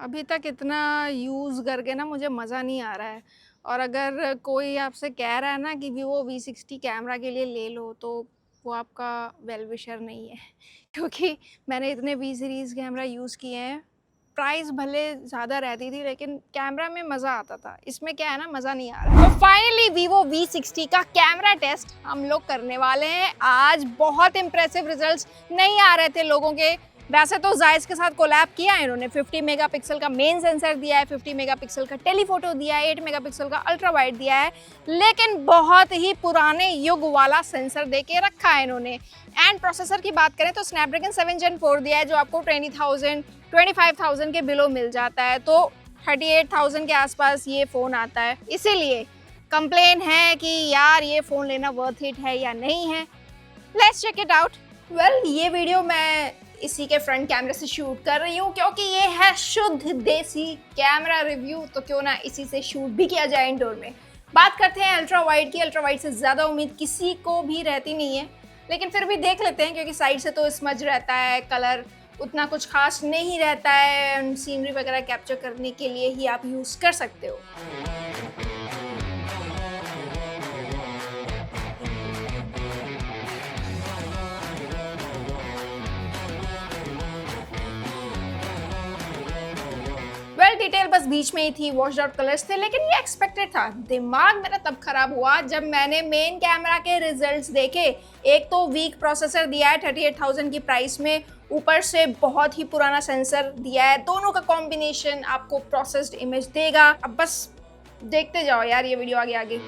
अभी तक इतना यूज़ करके ना मुझे मज़ा नहीं आ रहा है। और अगर कोई आपसे कह रहा है ना कि Vivo V60 कैमरा के लिए ले लो, तो वो आपका वेल विशर नहीं है। क्योंकि मैंने इतने वी सीरीज़ कैमरा यूज़ किए हैं। प्राइस भले ज़्यादा रहती थी, लेकिन कैमरा में मज़ा आता था। इसमें क्या है ना, मज़ा नहीं आ रहा है। तो फाइनली Vivo V60 का कैमरा टेस्ट हम लोग करने वाले हैं आज। बहुत इंप्रेसिव रिजल्ट्स नहीं आ रहे थे लोगों के। वैसे तो जायज़ के साथ कोलैब किया है इन्होंने। 50 मेगापिक्सल का मेन सेंसर दिया है, 50 मेगापिक्सल का टेलीफोटो दिया है, 8 मेगापिक्सल का अल्ट्रा वाइड दिया है, लेकिन बहुत ही पुराने युग वाला सेंसर दे के रखा है इन्होंने। एंड प्रोसेसर की बात करें तो स्नैपड्रैगन 7 Gen 4 दिया है, जो आपको 20,000 25,000 के बिलो मिल जाता है। तो 38,000 के आसपास ये फ़ोन आता है। इसीलिए कंप्लेन है कि यार ये फ़ोन लेना वर्थ इट है या नहीं है। Let's check it out. Well, ये वीडियो मैं इसी के फ्रंट कैमरे से शूट कर रही हूँ, क्योंकि ये है शुद्ध देसी कैमरा रिव्यू, तो क्यों ना इसी से शूट भी किया जाए इंडोर में। बात करते हैं अल्ट्रा वाइड की। अल्ट्रा वाइड से ज़्यादा उम्मीद किसी को भी रहती नहीं है, लेकिन फिर भी देख लेते हैं, क्योंकि साइड से तो स्मज रहता है, कलर उतना कुछ खास नहीं रहता है, सीनरी वगैरह कैप्चर करने के लिए ही आप यूज़ कर सकते हो। वेल, डिटेल बस बीच में ही थी, वॉश्ड आउट कलर्स थे, लेकिन ये एक्सपेक्टेड था। दिमाग मेरा तब खराब हुआ जब मैंने मेन कैमरा के रिजल्ट्स देखे। एक तो वीक प्रोसेसर दिया है 38,000 की प्राइस में, ऊपर से बहुत ही पुराना सेंसर दिया है। दोनों का कॉम्बिनेशन आपको प्रोसेस्ड इमेज देगा। अब बस देखते जाओ यार ये वीडियो आगे आगे।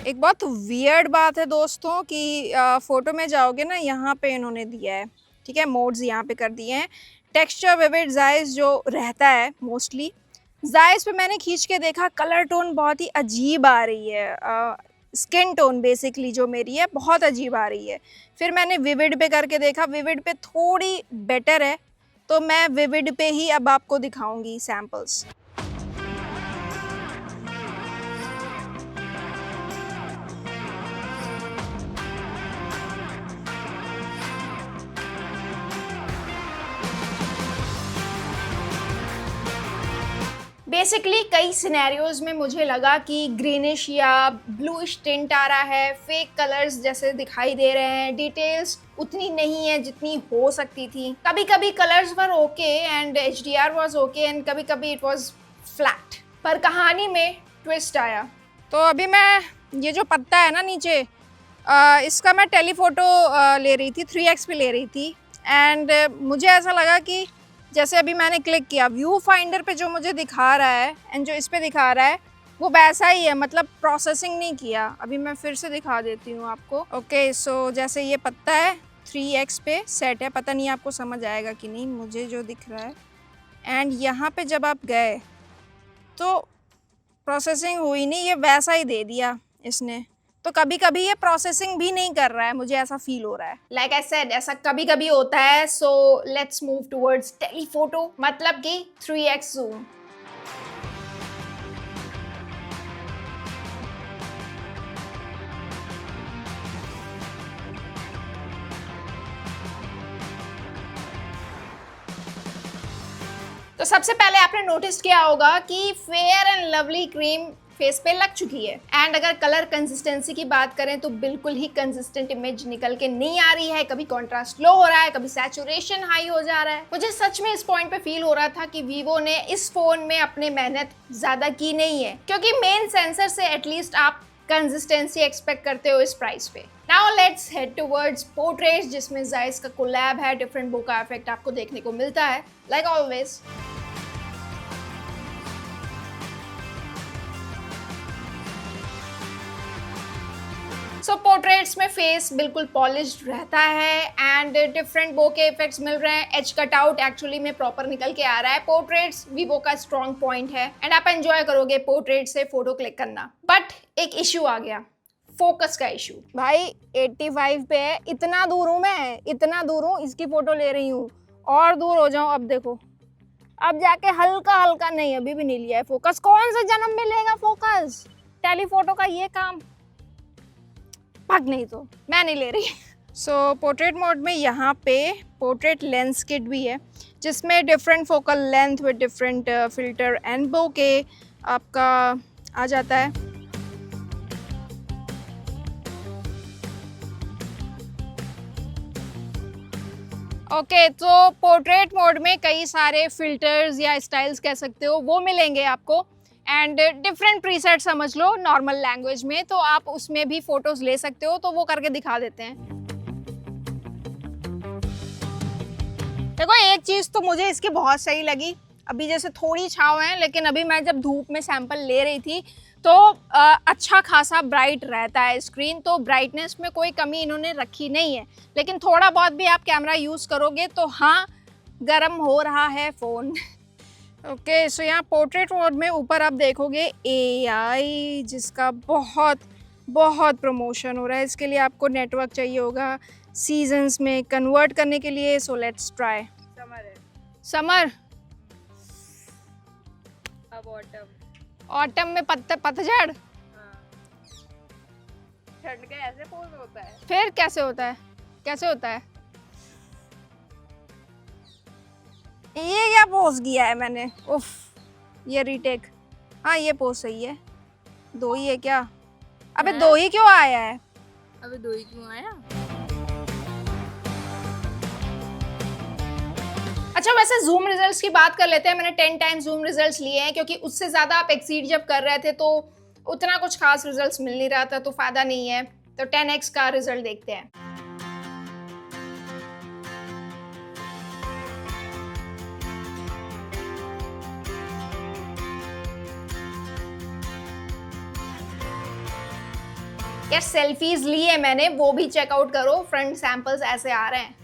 एक बहुत वियर्ड बात है दोस्तों कि फ़ोटो में जाओगे ना, यहाँ पे इन्होंने दिया है, ठीक है, मोड्स यहाँ पे कर दिए हैं। टेक्सचर विविड जायज़ जो रहता है मोस्टली, जायज़ पे मैंने खींच के देखा, कलर टोन बहुत ही अजीब आ रही है। स्किन टोन बेसिकली जो मेरी है बहुत अजीब आ रही है। फिर मैंने विविड पे करके देखा, विविड पे थोड़ी बेटर है, तो मैं विविड पे ही अब आपको दिखाऊंगी सैम्पल्स। बेसिकली कई सिनेरियोज में मुझे लगा कि ग्रीनिश या ब्लूइश टिंट आ रहा है, फेक कलर्स जैसे दिखाई दे रहे हैं, डिटेल्स उतनी नहीं है जितनी हो सकती थी। कभी कभी colours were okay and HDR was okay, and कभी कभी इट वाज फ्लैट। पर कहानी में ट्विस्ट आया। तो अभी मैं ये जो पत्ता है ना नीचे, इसका मैं टेलीफोटो ले रही थी, 3x पे ले रही थी। एंड मुझे ऐसा लगा कि जैसे अभी मैंने क्लिक किया, व्यू फाइंडर पे जो मुझे दिखा रहा है एंड जो इस पे दिखा रहा है वो वैसा ही है, मतलब प्रोसेसिंग नहीं किया। अभी मैं फिर से दिखा देती हूँ आपको। ओके, सो जैसे ये पत्ता है 3x पे सेट है, पता नहीं आपको समझ आएगा कि नहीं, मुझे जो दिख रहा है। एंड यहाँ पे जब आप गए तो प्रोसेसिंग हुई नहीं, ये वैसा ही दे दिया इसने। तो कभी कभी ये प्रोसेसिंग भी नहीं कर रहा है, मुझे ऐसा फील हो रहा है। लाइक आई सेड, ऐसा कभी कभी होता है। So let's move towards telephoto, मतलब कि 3x जूम। तो सबसे पहले आपने नोटिस किया होगा कि fair and lovely cream face पे लग चुकी है। एंड अगर कलर कंसिस्टेंसी की बात करें तो बिल्कुल ही कंसिस्टेंट इमेज निकल के नहीं आ रही है। कभी कॉन्ट्रास्ट लो हो रहा है, कभी सैचुरेशन हाई हो जा रहा है। मुझे सच में इस पॉइंट पे फील हो रहा था कि वीवो ने इस फोन में अपनी मेहनत ज्यादा की नहीं है, क्योंकि मेन सेंसर से एटलीस्ट आप कंसिस्टेंसी एक्सपेक्ट करते हो इस प्राइस पे। Now let's head towards portraits, जिसमें जायज़ का कोलैब है। डिफरेंट बोका इफेक्ट आपको देखने को मिलता है, लाइक ऑलवेज। सो पोर्ट्रेट्स में फेस बिल्कुल पॉलिश्ड रहता है एंड डिफरेंट बोके इफेक्ट्स मिल रहे हैं। एज कट आउट एक्चुअली में प्रॉपर निकल के आ रहा है। पोर्ट्रेट्स वीवो का स्ट्रॉन्ग पॉइंट है एंड आप एंजॉय करोगे पोर्ट्रेट से फोटो क्लिक करना। बट एक इशू आ गया, फोकस का इशू। भाई 85 पे है, इतना दूर हूँ मैं, इतना दूर हूँ, इसकी फोटो ले रही हूँ, और दूर हो जाऊँ। अब देखो, अब जाके हल्का हल्का, नहीं अभी भी नहीं लिया है फोकस। कौन सा जन्म में लेगा फोकस टेलीफोटो का ये काम? भाग, नहीं तो मैं नहीं ले रही। सो पोर्ट्रेट मोड में यहाँ पे पोर्ट्रेट लेंस किट भी है, जिसमें different focal length with different filter and bokeh आपका आ जाता है। ओके, तो पोर्ट्रेट मोड में कई सारे फिल्टर्स या स्टाइल्स कह सकते हो वो मिलेंगे आपको, एंड डिफरेंट प्रीसेट समझ लो नॉर्मल लैंग्वेज में, तो आप उसमें भी फोटोज ले सकते हो। तो वो करके दिखा देते हैं। देखो, एक चीज़ तो मुझे इसकी बहुत सही लगी, अभी जैसे थोड़ी छाव है, लेकिन अभी मैं जब धूप में सैंपल ले रही थी तो अच्छा खासा ब्राइट रहता है स्क्रीन, तो ब्राइटनेस में कोई कमी इन्होंने रखी नहीं है। लेकिन थोड़ा बहुत भी आप कैमरा यूज़ करोगे तो हाँ, गर्म हो रहा है फ़ोन। ओके, सो यहाँ पोर्ट्रेट मोड में ऊपर आप देखोगे AI, जिसका बहुत बहुत प्रमोशन हो रहा है। इसके लिए आपको नेटवर्क चाहिए होगा सीजन्स में कन्वर्ट करने के लिए। So let's try. समर है, समर, अब ऑटम। ऑटम में पतझड़, हाँ, ठंड का ऐसे पोज होता है। फिर कैसे होता है, कैसे होता है? ये क्या पोज किया है मैंने, उफ, ये रीटेक। हाँ, ये पोज सही है। दो ही है क्या? अबे हाँ? दो ही क्यों आया है? अबे दो ही क्यों आया? अच्छा, वैसे जूम रिजल्ट्स की बात कर लेते हैं। मैंने 10 टाइम्स जूम रिजल्ट्स लिए हैं, क्योंकि उससे ज़्यादा आप एक्सीड जब कर रहे थे तो उतना कुछ खास रिजल्ट्स मिल नहीं रहा था, तो फ़ायदा नहीं है। तो 10x का रिजल्ट देखते हैं। यार, सेल्फीज ली है मैंने, वो भी चेकआउट करो। फ्रंट सैंपल्स ऐसे आ रहे हैं।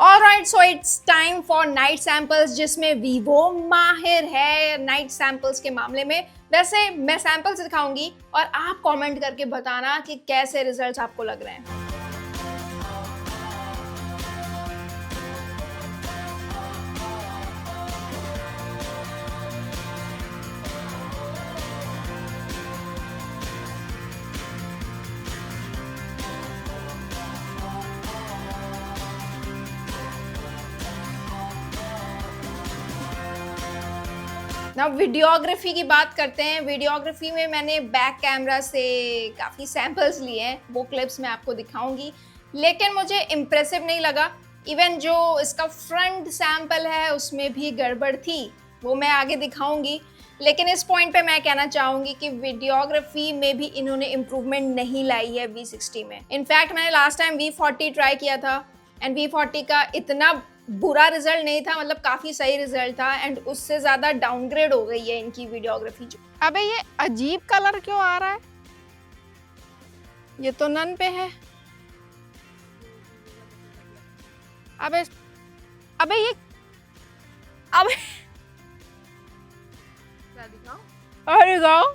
Alright, so it's time for night samples, जिसमें वीवो माहिर है नाइट सैंपल्स के मामले में। वैसे मैं सैंपल्स दिखाऊंगी और आप कमेंट करके बताना कि कैसे रिजल्ट्स आपको लग रहे हैं। ना, वीडियोग्राफी की बात करते हैं। वीडियोग्राफी में मैंने बैक कैमरा से काफ़ी सैंपल्स लिए हैं, वो क्लिप्स मैं आपको दिखाऊंगी, लेकिन मुझे इम्प्रेसिव नहीं लगा। इवन जो इसका फ्रंट सैंपल है उसमें भी गड़बड़ थी, वो मैं आगे दिखाऊंगी। लेकिन इस पॉइंट पे मैं कहना चाहूँगी कि वीडियोग्राफी में भी इन्होंने इम्प्रूवमेंट नहीं लाई है V60 में। इनफैक्ट मैंने लास्ट टाइम V40 ट्राई किया था, एंड V40 का इतना बुरा रिजल्ट नहीं था, मतलब काफ़ी सही रिजल्ट था, एंड उससे ज़्यादा डाउनग्रेड हो गई है इनकी वीडियोग्राफी। जो अबे ये अजीब कलर क्यों आ रहा है? ये तो नन पे है। अबे अबे ये अबे क्या दिखाऊं? अरे गाओ,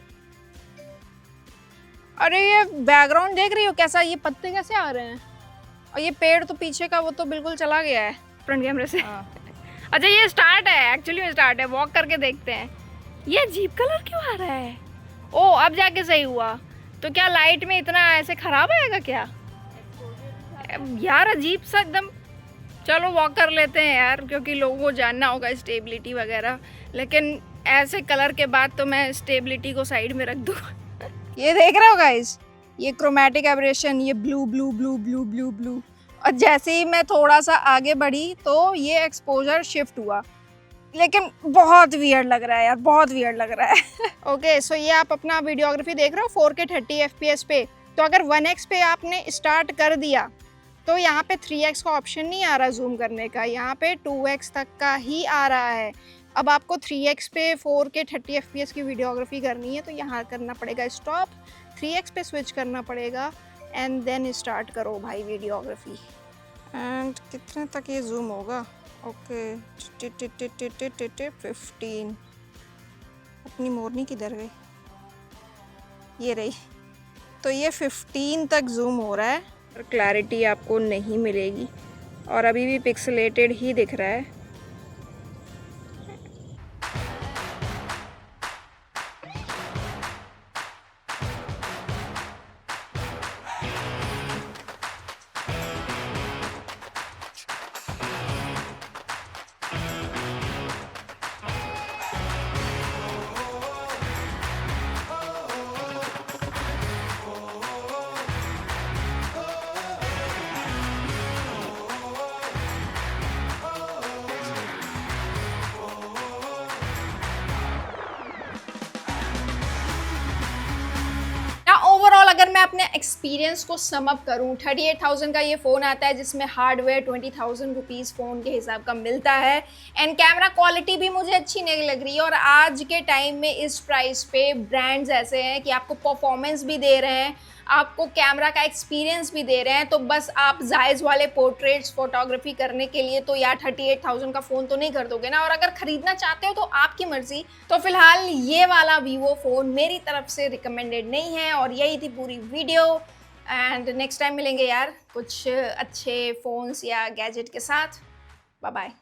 अरे ये बैकग्राउंड देख रही हो कैसा, ये पत्ते कैसे आ रहे हैं? और ये पेड़ तो पीछे का वो तो बिल्कुल चला गया है फ्रंट कैमरे से। अच्छा, ये स्टार्ट है, एक्चुअली में स्टार्ट है। वॉक करके देखते हैं। ये अजीब कलर क्यों आ रहा है? ओ, अब जाके सही हुआ। तो क्या लाइट में इतना ऐसे खराब आएगा क्या? यार अजीब सा एकदम। चलो वॉक कर लेते हैं यार, क्योंकि लोगों को जानना होगा स्टेबिलिटी वगैरह। लेकिन ऐसे कलर के बाद तो मैं स्टेबिलिटी को साइड में रख दूँ। ये देख रहे हो गाइस, ये क्रोमेटिक एब्रेशन, ये blue blue blue blue blue blue. और जैसे ही मैं थोड़ा सा आगे बढ़ी तो ये एक्सपोजर शिफ्ट हुआ, लेकिन बहुत वियर्ड लग रहा है यार, बहुत वियर्ड लग रहा है। ओके, सो ये आप अपना वीडियोग्राफी देख रहे हो 4K 30 FPS पे। तो अगर 1x पे आपने स्टार्ट कर दिया तो यहाँ पे 3x का ऑप्शन नहीं आ रहा जूम करने का, यहाँ पे 2x तक का ही आ रहा है। अब आपको 3x पे 4K 30 FPS की वीडियोग्राफी करनी है तो यहाँ करना पड़ेगा स्टॉप, 3x पे स्विच करना पड़ेगा, एंड देन स्टार्ट करो भाई वीडियोग्राफी। एंड कितने तक ये जूम होगा? ओके, 15। अपनी मोरनी किधर गई? ये रही। तो ये 15 तक जूम हो रहा है, और क्लैरिटी आपको नहीं मिलेगी, और अभी भी पिक्सलेटेड ही दिख रहा है। मैं अपने एक्सपीरियंस को सम अप करूँ, 38,000 का ये फ़ोन आता है जिसमें हार्डवेयर 20,000 रुपीज़ फ़ोन के हिसाब का मिलता है एंड कैमरा क्वालिटी भी मुझे अच्छी नहीं लग रही है। और आज के टाइम में इस प्राइस पे ब्रांड्स ऐसे हैं कि आपको परफॉर्मेंस भी दे रहे हैं, आपको कैमरा का एक्सपीरियंस भी दे रहे हैं, तो बस आप जायज़ वाले पोर्ट्रेट्स फोटोग्राफी करने के लिए तो यार 38,000 का फ़ोन तो नहीं खरीदोगे ना। और अगर खरीदना चाहते हो तो आपकी मर्ज़ी। तो फिलहाल ये वाला वीवो फ़ोन मेरी तरफ से रिकमेंडेड नहीं है। और यही थी पूरी वीडियो एंड नेक्स्ट टाइम मिलेंगे यार कुछ अच्छे फ़ोन्स या गैजेट के साथ। Bye bye.